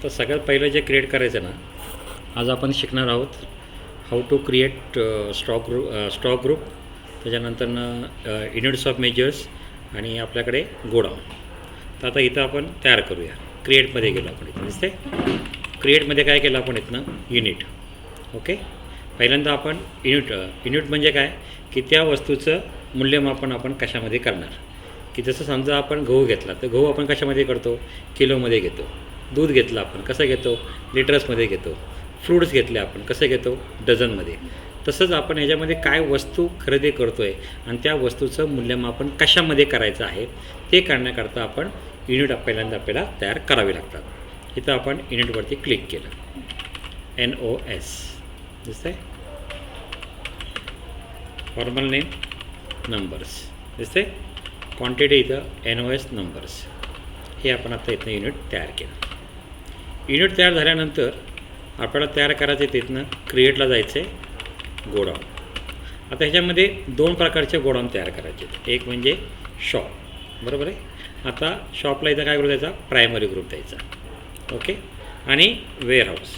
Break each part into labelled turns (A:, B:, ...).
A: आता सगळ्यात पहिलं जे क्रिएट करायचं ना, आज आपण शिकणार आहोत how to create stock group, त्याच्यानंतरनं युनिट्स ऑफ मेजर्स आणि आपल्याकडे गोडाऊन. तर आता इथं आपण तयार करूया. क्रिएटमध्ये गेलो आपण, इथं दिसते क्रिएटमध्ये काय केलं आपण इथनं युनिट. ओके, पहिल्यांदा आपण युनिट म्हणजे काय की त्या वस्तूचं मूल्यमापन आपण कशामध्ये करणार. की जसं समजा आपण गहू घेतला तर गहू आपण कशामध्ये करतो, किलोमध्ये घेतो. दूध घेतलं आपण कसं घेतो, लिटर्समध्ये घेतो. फ्रूट्स घेतले आपण कसं घेतो, डझनमध्ये. तसंच आपण ह्याच्यामध्ये काय वस्तू खरेदी करतो आहे आणि त्या वस्तूचं मूल्यमापन कशामध्ये करायचं आहे ते करण्याकरता आपण युनिट पहिल्यांदा आपल्याला तयार करावे लागतात. इथं आपण युनिटवरती क्लिक केलं, NOS दिसतं आहे, फॉर्मल नेम नंबर्स दिसते, क्वांटिटी इथं NOS नंबर्स. हे आपण आता इथनं युनिट तयार केलं. युनिट तयार झाल्यानंतर आपल्याला तयार करायचं आहे तिथनं क्रिएटला जायचं आहे, गोडाऊन. आता ह्याच्यामध्ये दोन प्रकारचे गोडाऊन तयार करायचे. एक म्हणजे शॉप, बरोबर आहे. आता शॉपला इथं काय ग्रुप द्यायचा, प्रायमरी ग्रुप द्यायचा. ओके, आणि वेअरहाऊस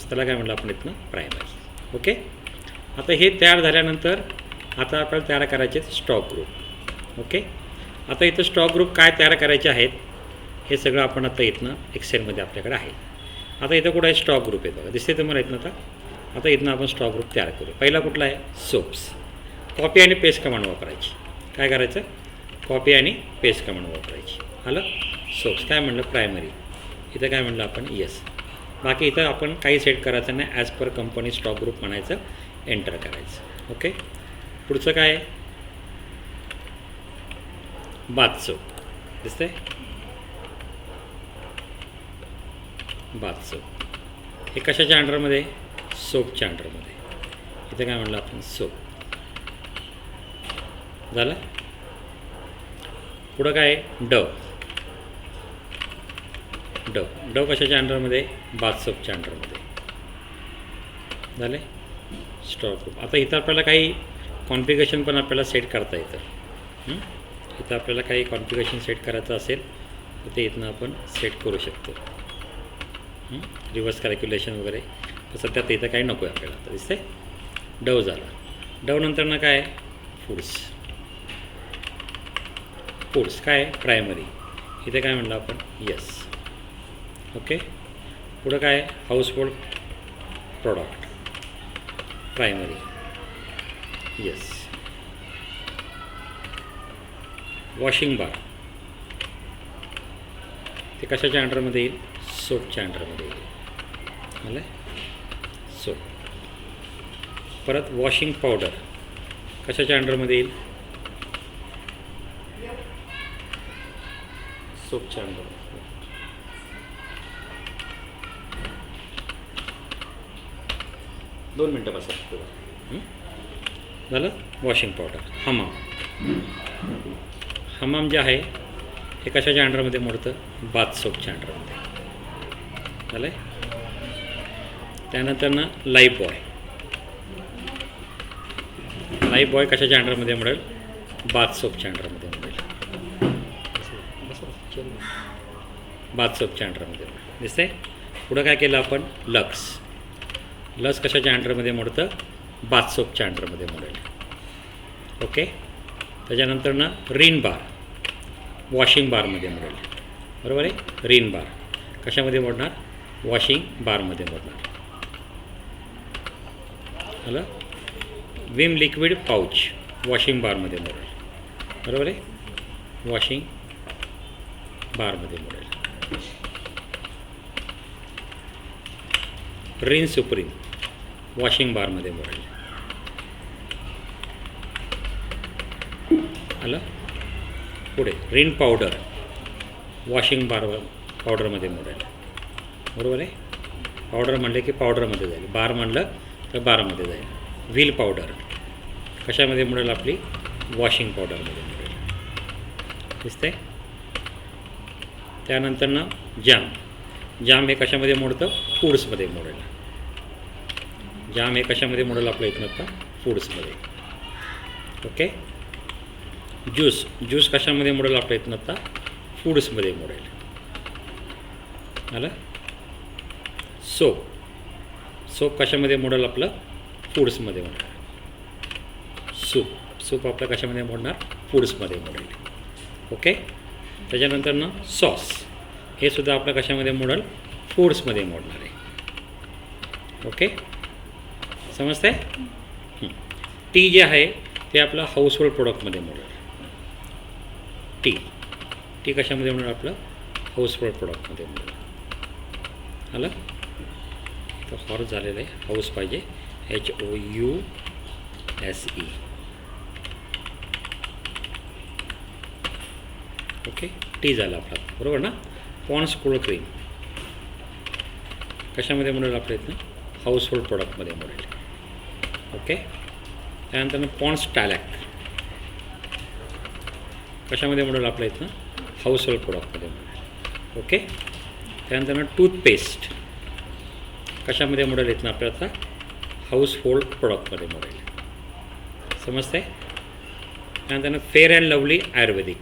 A: त्याला काय म्हटलं आपण इथनं, प्रायमरी. ओके, आता हे तयार झाल्यानंतर आता आपल्याला तयार करायचे स्टॉक ग्रुप. ओके, आता इथं स्टॉक ग्रुप काय तयार करायचे आहेत हे सगळं आपण आता इथनं एक्सेलमध्ये आपल्याकडे आहे. आता इथं कुठं आहे, स्टॉक ग्रुप आहे बघा, दिसते तुम्हाला इथनं. आता इथनं आपण स्टॉक ग्रुप तयार करू. पहिला कुठला आहे, सोप्स. कॉपी आणि पेस्ट कमांड वापरायची. काय करायचं, कॉपी आणि पेस्ट कमांड वापरायची. आलं. सोप्स काय म्हणलं, प्रायमरी. इथं काय म्हणलं आपण, येस. बाकी इथं आपण काही सेट करायचं नाही, as per company stock group म्हणायचं, एंटर करायचं. ओके, पुढचं काय आहे, बाथ सोप दिसतंय, बाथ सोप. हे कशाच्या अंडरमध्ये, सोपच्या अंडरमध्ये. इथं काय म्हणलं आपण, सोप. झालं. पुढं काय आहे, डव कशाच्या अंडरमध्ये, बाथ सोपच्या अंडरमध्ये. झाले. Stock group. आता इथं आपल्याला काही कॉन्फिगरेशन पण आपल्याला सेट करता येतं. इथं आपल्याला काही कॉन्फिगरेशन सेट करायचं असेल तर ते इथनं आपण सेट करू शकतो. रिव्हर्स कॅल्क्युलेशन वगैरे. तर सध्या इथं काही नको आहे आपल्याला. आता दिसते डव झाला. डव नंतरनं काय, फूड्स काय, प्रायमरी. इथे काय म्हणलं आपण, येस. ओके, पुढं काय, household product, primary, yes. Washing bar ते कशाच्या अंडरमध्ये येईल, सोपच्या अंडरमध्ये येईल. आलं, सोप. परत वॉशिंग पावडर कशाच्या अंडरमध्ये येईल, सोपच्या अंडर. दोन मिनटं बसा. झालं. Washing powder. हमाम जे आहे हे कशाच्या अंडरमध्ये मोडतं, बाथ सोपच्या अंडरमध्ये. झालं आहे. त्यानंतर लाईफ बॉय कशाच्या अंडरमध्ये मिळेल, बाथ सोपच्या अंडरमध्ये मिळेल. बाथ सोपच्या अंडरमध्ये दिसते. पुढं काय केलं आपण, लक्स कशाच्या अंडरमध्ये मोडतं, बाथ सोपच्या अंडरमध्ये मोडेल. ओके, त्याच्यानंतर रिन बार वॉशिंग बारमध्ये मोडेल. बरोबर आहे. रिन बार कशामध्ये मोडणार, वॉशिंग बारमध्ये मोडणार. आलं. विम लिक्विड पाऊच वॉशिंग बारमध्ये मोडेल. बरोबर आहे, वॉशिंग बारमध्ये मोडेल. रिन सुप्रीम वॉशिंग बारमध्ये मोडेल. आलं. पुढे रिन पावडर वॉशिंग पावडरमध्ये मोडेल. बरोबर आहे. पावडर म्हणले की पावडरमध्ये जाईल, बार म्हणलं तर बारमध्ये जाईल. व्हील पावडर कशामध्ये मोडेल, आपली वॉशिंग पावडरमध्ये मोडेल. दिसते. त्यानंतर जाम हे कशामध्ये मोडतं, फूड्समध्ये मोडेल. जाम हे कशामध्ये मोडेल आपल्या इथनं आता, फूड्समध्ये. ओके. ज्यूस कशामध्ये मोडेल आपल्या इथनं आता, फूड्समध्ये मोडेल. आलं. सोप, सोप कशामध्ये मोडेल आपलं? फूड्समध्ये मोडणार. सूप आपलं कशामध्ये मोडणार? फूड्समध्ये मोडेल. ओके. त्याच्यानंतर सॉस, हे सुद्धा आपलं कशामध्ये मोडेल? फूड्समध्ये मोडणार आहे. ओके, समजतं आहे? टी जे आहे ते आपलं हाऊसहोल्ड प्रोडक्टमध्ये मोडेल. टी कशामध्ये मोडेल? आपलं हाऊसहोल्ड प्रोडक्टमध्ये मोडेल. आलं. तर हॉर्स झालेलं आहे, हाऊस पाहिजे, HOUSE. ओके, टी झालं आपला, बरोबर ना. पॉन्ड्स कोल्ड क्रीम कशामध्ये मोडेल? आपल्या इथनं हाऊसहोल्ड प्रोडक्टमध्ये मोडेल. ओके. त्यानंतर पॉन्ड्स टॅलॅक कशामध्ये मोडेल? आपल्या इथनं हाऊसहोल्ड प्रोडक्टमध्ये मोडेल. ओके. त्यानंतर टूथपेस्ट कशामध्ये मोडेल? इथनं आपल्याला हाऊसहोल्ड प्रोडक्टमध्ये मोडेल. समजतं आहे? त्यानंतर फेअर अँड लवली आयुर्वेदिक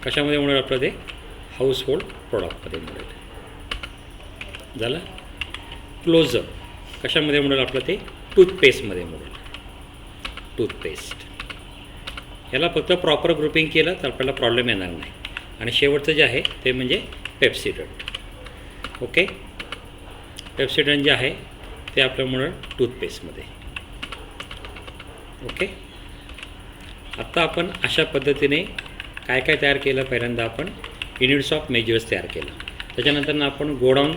A: कशामध्ये मोडेल? आपलं ते हाऊसहोल्ड प्रोडक्टमध्ये मोडेल. झालं. क्लोजअप कशामध्ये मोडेल? आपलं ते टूथपेस्टमध्ये मोडेल. टूथपेस्ट याला फक्त प्रॉपर ग्रुपिंग केलं तर आपल्याला प्रॉब्लेम येणार नाही. आणि शेवटचं जे आहे ते म्हणजे पेप्सिडंट. ओके. पेप्सिडंट जे आहे ते आपलं मोडेल टूथपेस्टमध्ये. ओके. आत्ता आपण अशा पद्धतीने काय काय तयार केलं? पहिल्यांदा आपण युनिट्स ऑफ मेजर्स तयार केलं. त्याच्यानंतर आपण गोडाऊन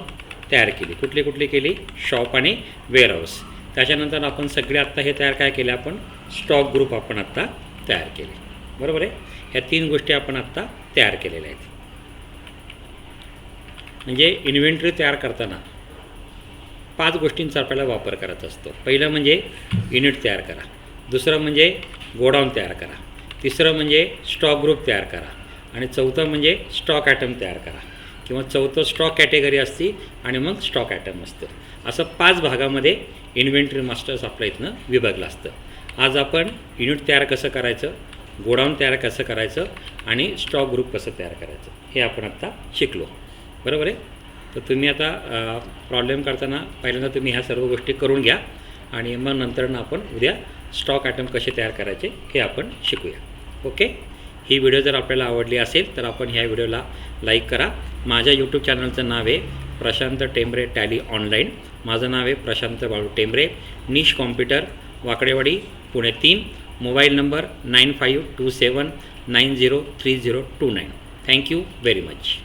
A: तयार केली. कुठली कुठली केली? शॉप आणि वेअरहाऊस. त्याच्यानंतर आपण सगळे आत्ता हे तयार काय केले? आपण स्टॉक ग्रुप आपण आत्ता तयार केले. बरोबर आहे. ह्या 3 गोष्टी आपण आत्ता तयार केलेल्या आहेत. म्हणजे इन्व्हेंटरी तयार करताना 5 गोष्टींचा आपल्याला वापर करायचा असतो. पहिलं म्हणजे युनिट तयार करा, दुसरं म्हणजे गोडाऊन तयार करा, तिसरं म्हणजे स्टॉक ग्रुप तयार करा, आणि चौथं म्हणजे स्टॉक आयटम तयार करा, किंवा चौथं स्टॉक कॅटेगरी असते आणि मग स्टॉक आयटम असतं. असं 5 भागामध्ये इन्व्हेंटरी मास्टर्स आपल्या इथनं विभागलं असतं. आज आपण युनिट तयार कसं करायचं, गोडाऊन तयार कसं करायचं आणि स्टॉक ग्रुप कसं तयार करायचं हे आपण आत्ता शिकलो. बरोबर आहे. तर तुम्ही आता प्रॉब्लेम करताना पहिल्यांदा तुम्ही ह्या सर्व गोष्टी करून घ्या आणि मग नंतर आपण उद्या स्टॉक आयटम कसे तयार करायचे हे आपण शिकूया. ओके. ही व्हिडिओ जर आपल्याला आवडली असेल तर आपण ह्या व्हिडिओला लाईक करा. माझ्या यूट्यूब चॅनलचं नाव आहे प्रशांत टेंबरे टॅली ऑनलाईन. माझं नाव आहे Prashant Balu Tembare. Nish Computer, Wakdewadi, Pune 3. Mobile number 9527903029. Thank you very much.